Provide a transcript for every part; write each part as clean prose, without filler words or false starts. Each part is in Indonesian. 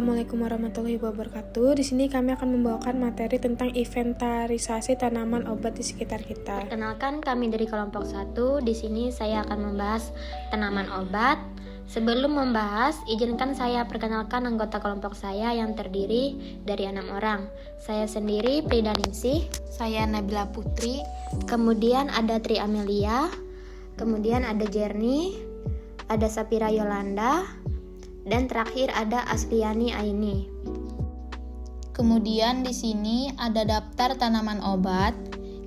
Assalamualaikum warahmatullahi wabarakatuh. Di sini kami akan membawakan materi tentang inventarisasi tanaman obat di sekitar kita. Perkenalkan, kami dari kelompok 1. Di sini saya akan membahas tanaman obat. Sebelum membahas, izinkan saya perkenalkan anggota kelompok saya yang terdiri dari 6 orang. Saya sendiri Prida Ningsih, saya Nabila Putri, kemudian ada Tri Amelia, kemudian ada Jerni, ada Sapira Yolanda, dan terakhir ada Asliani Aini. Kemudian di sini ada daftar tanaman obat.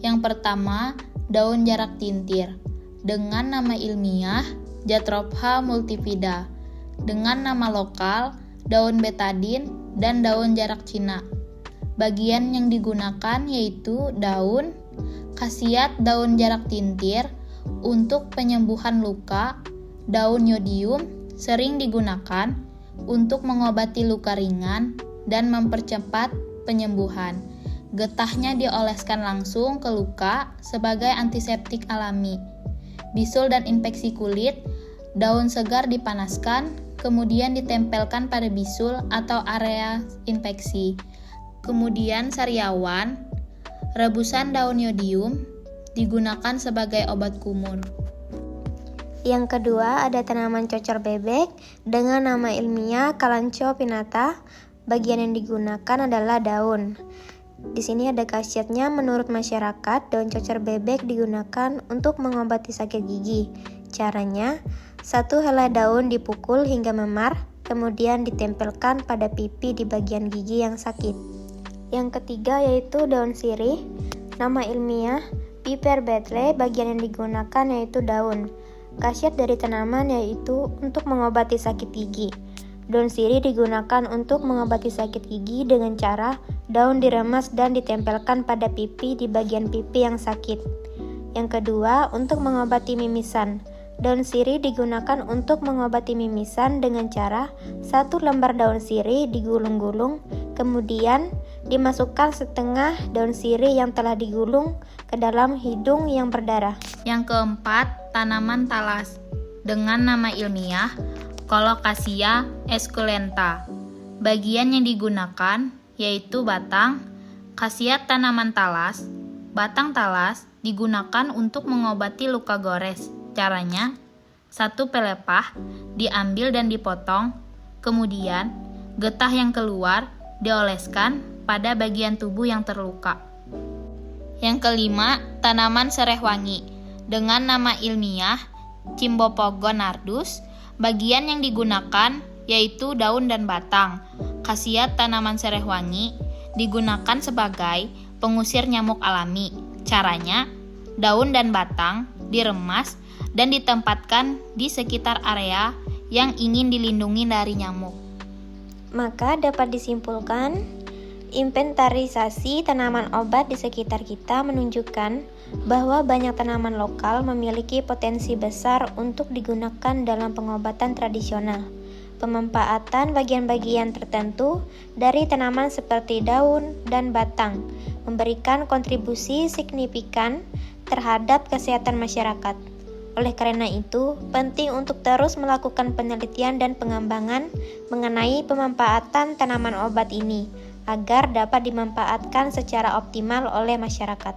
Yang pertama, daun jarak tintir dengan nama ilmiah Jatropha multifida, dengan nama lokal daun betadin dan daun jarak Cina. Bagian yang digunakan yaitu daun. Khasiat daun jarak tintir untuk penyembuhan luka. Daun yodium sering digunakan untuk mengobati luka ringan dan mempercepat penyembuhan. Getahnya dioleskan langsung ke luka sebagai antiseptik alami. Bisul dan infeksi kulit, daun segar dipanaskan, kemudian ditempelkan pada bisul atau area infeksi. Kemudian sariawan, rebusan daun yodium digunakan sebagai obat kumur. Yang kedua ada tanaman cocor bebek dengan nama ilmiah Kalanchoe pinnata. Bagian yang digunakan adalah daun. Di sini ada khasiatnya menurut masyarakat, daun cocor bebek digunakan untuk mengobati sakit gigi. Caranya, 1 helai daun dipukul hingga memar, kemudian ditempelkan pada pipi di bagian gigi yang sakit. Yang ketiga yaitu daun sirih, nama ilmiah Piper betle. Bagian yang digunakan yaitu daun. Khasiat dari tanaman yaitu untuk mengobati sakit gigi. Daun sirih digunakan untuk mengobati sakit gigi dengan cara daun diremas dan ditempelkan pada pipi di bagian pipi yang sakit. Yang kedua, untuk mengobati mimisan. Daun sirih digunakan untuk mengobati mimisan dengan cara 1 lembar daun sirih digulung-gulung, kemudian dimasukkan setengah daun sirih yang telah digulung ke dalam hidung yang berdarah. Yang keempat, tanaman talas dengan nama ilmiah Colocasia esculenta. Bagian yang digunakan yaitu batang. Khasiat tanaman talas, batang talas digunakan untuk mengobati luka gores. Caranya, 1 pelepah diambil dan dipotong, kemudian getah yang keluar dioleskan pada bagian tubuh yang terluka. Yang kelima, tanaman sereh wangi dengan nama ilmiah Cymbopogon nardus. Bagian yang digunakan yaitu daun dan batang. Khasiat tanaman sereh wangi digunakan sebagai pengusir nyamuk alami. Caranya, daun dan batang diremas dan ditempatkan di sekitar area yang ingin dilindungi dari nyamuk. Maka dapat disimpulkan, inventarisasi tanaman obat di sekitar kita menunjukkan bahwa banyak tanaman lokal memiliki potensi besar untuk digunakan dalam pengobatan tradisional. Pemanfaatan bagian-bagian tertentu dari tanaman seperti daun dan batang memberikan kontribusi signifikan terhadap kesehatan masyarakat. Oleh karena itu, penting untuk terus melakukan penelitian dan pengembangan mengenai pemanfaatan tanaman obat ini agar dapat dimanfaatkan secara optimal oleh masyarakat.